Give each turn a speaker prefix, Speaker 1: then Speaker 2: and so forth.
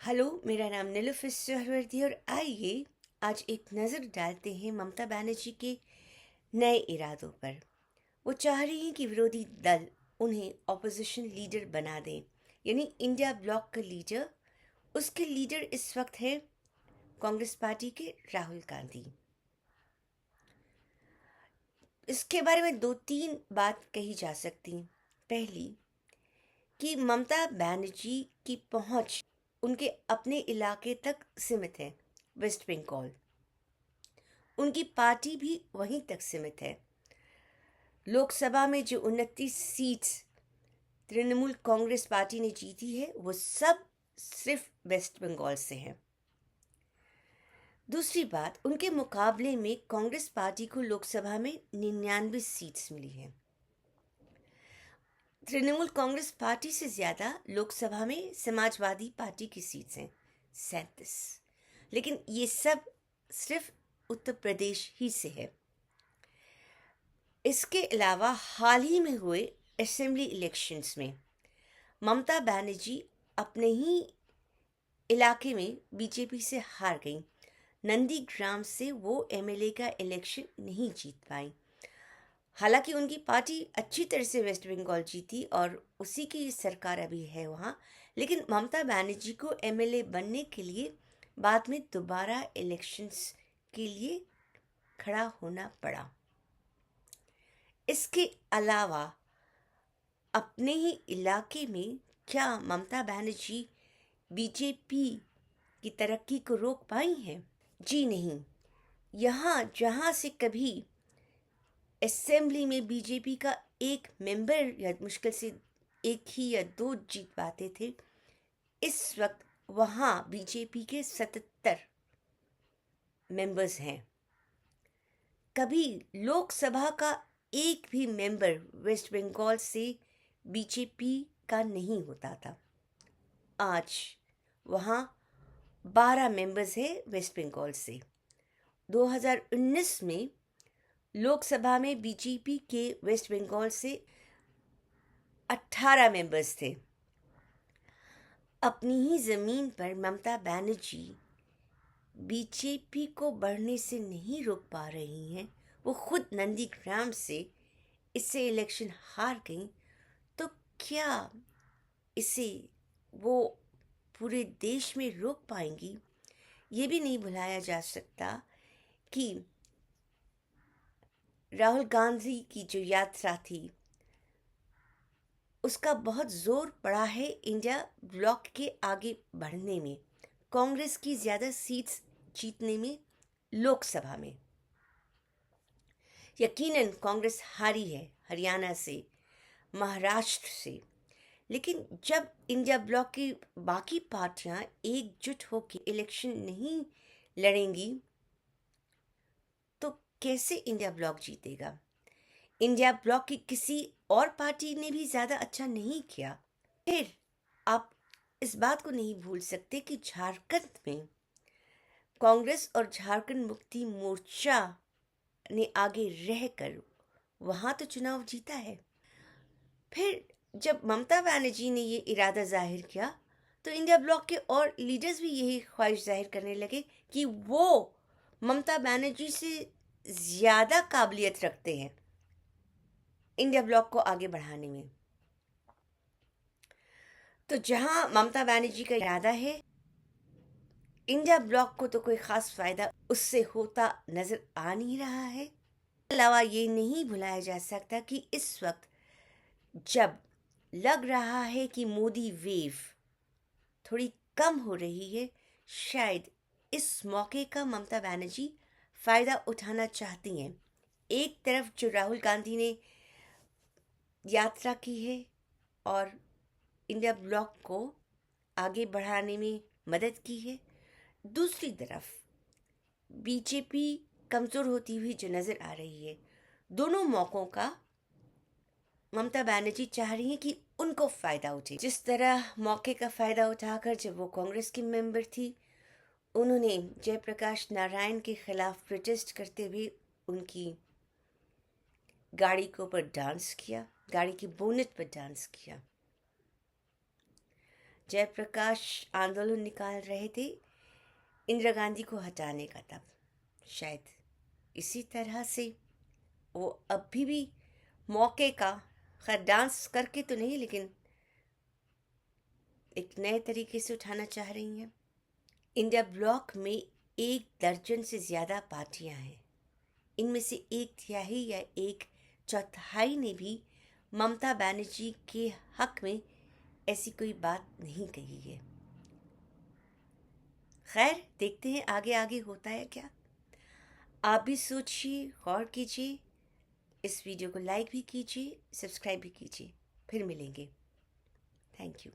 Speaker 1: Hello, मेरा नाम नीलुफ़र सहरवर्दी और आइए आज एक नज़र डालते हैं ममता बनर्जी के नए इरादों पर। वो चाह रही हैं कि विरोधी दल उन्हें ऑपोजिशन लीडर बना दें, यानी इंडिया ब्लॉक का लीडर। उसके लीडर इस वक्त है कांग्रेस पार्टी के राहुल गांधी। इसके बारे में दो तीन बात कही जा सकती। पहली, कि ममता बनर्जी की पहुंच उनके अपने इलाके तक सीमित है, वेस्ट बंगाल। उनकी पार्टी भी वहीं तक सीमित है। लोकसभा में जो 29 सीट्स तृणमूल कांग्रेस पार्टी ने जीती है वो सब सिर्फ वेस्ट बंगाल से हैं। दूसरी बात, उनके मुकाबले में कांग्रेस पार्टी को लोकसभा में 99 सीट्स मिली हैं। तृणमूल कांग्रेस पार्टी से ज़्यादा लोकसभा में समाजवादी पार्टी की सीट्स हैं, 37। लेकिन ये सब सिर्फ उत्तर प्रदेश ही से है। इसके अलावा हाल ही में हुए असेंबली इलेक्शंस में ममता बनर्जी अपने ही इलाके में बीजेपी से हार गई। नंदीग्राम से वो एमएलए का इलेक्शन नहीं जीत पाई। हालांकि उनकी पार्टी अच्छी तरह से वेस्ट बंगाल जीती और उसी की सरकार अभी है वहाँ, लेकिन ममता बनर्जी को एमएलए बनने के लिए बाद में दोबारा इलेक्शंस के लिए खड़ा होना पड़ा। इसके अलावा अपने ही इलाके में क्या ममता बनर्जी बीजेपी की तरक्की को रोक पाई हैं? जी नहीं। यहाँ जहाँ से कभी असेंबली में बीजेपी का एक मेंबर या मुश्किल से एक ही या दो जीत पाते थे, इस वक्त वहाँ बीजेपी के 77 मेंबर्स हैं। कभी लोकसभा का एक भी मेंबर वेस्ट बंगाल से बीजेपी का नहीं होता था। आज वहाँ 12 मेंबर्स हैं वेस्ट बंगाल से। 2019 में लोकसभा में बीजेपी के वेस्ट बंगाल से 18 मेंबर्स थे। अपनी ही ज़मीन पर ममता बनर्जी बीजेपी को बढ़ने से नहीं रोक पा रही हैं। वो खुद नंदीग्राम से इससे इलेक्शन हार गई, तो क्या इसे वो पूरे देश में रोक पाएंगी? ये भी नहीं भुलाया जा सकता कि राहुल गांधी की जो यात्रा थी उसका बहुत जोर पड़ा है इंडिया ब्लॉक के आगे बढ़ने में, कांग्रेस की ज़्यादा सीट्स जीतने में लोकसभा में। यकीनन कांग्रेस हारी है हरियाणा से, महाराष्ट्र से, लेकिन जब इंडिया ब्लॉक की बाकी पार्टियां एकजुट होकर इलेक्शन नहीं लड़ेंगी तो कैसे इंडिया ब्लॉक जीतेगा? इंडिया ब्लॉक की किसी और पार्टी ने भी ज़्यादा अच्छा नहीं किया। फिर आप इस बात को नहीं भूल सकते कि झारखंड में कांग्रेस और झारखंड मुक्ति मोर्चा ने आगे रहकर वहाँ तो चुनाव जीता है। फिर जब ममता बनर्जी ने ये इरादा जाहिर किया तो इंडिया ब्लॉक के और लीडर्स भी यही ख्वाहिश जाहिर करने लगे कि वो ममता बनर्जी से ज़्यादा काबिलियत रखते हैं इंडिया ब्लॉक को आगे बढ़ाने में। तो जहां ममता बनर्जी का इरादा है, इंडिया ब्लॉक को तो कोई ख़ास फ़ायदा उससे होता नज़र आ नहीं रहा है। इसके अलावा ये नहीं भुलाया जा सकता कि इस वक्त जब लग रहा है कि मोदी वेव थोड़ी कम हो रही है, शायद इस मौके का ममता बनर्जी फ़ायदा उठाना चाहती हैं। एक तरफ जो राहुल गांधी ने यात्रा की है और इंडिया ब्लॉक को आगे बढ़ाने में मदद की है, दूसरी तरफ बीजेपी कमज़ोर होती हुई जो नज़र आ रही है। दोनों मौक़ों का ममता बनर्जी चाह रही हैं कि उनको फ़ायदा उठे। जिस तरह मौके का फ़ायदा उठाकर जब वो कांग्रेस की मेंबर थी, उन्होंने जयप्रकाश नारायण के खिलाफ प्रोटेस्ट करते हुए उनकी गाड़ी के ऊपर डांस किया, गाड़ी की बोनेट पर डांस किया। जयप्रकाश आंदोलन निकाल रहे थे इंदिरा गांधी को हटाने का, तब शायद इसी तरह से वो अभी भी मौके का, खैर डांस करके तो नहीं, लेकिन एक नए तरीके से उठाना चाह रही हैं। इंडिया ब्लॉक में 1 दर्जन से ज़्यादा पार्टियां हैं। इनमें से 1/3 या 1/4 ने भी ममता बनर्जी के हक में ऐसी कोई बात नहीं कही है। खैर, देखते हैं आगे आगे होता है क्या। आप भी सोचिए, गौर कीजिए, इस वीडियो को लाइक भी कीजिए, सब्सक्राइब भी कीजिए। फिर मिलेंगे। Thank you.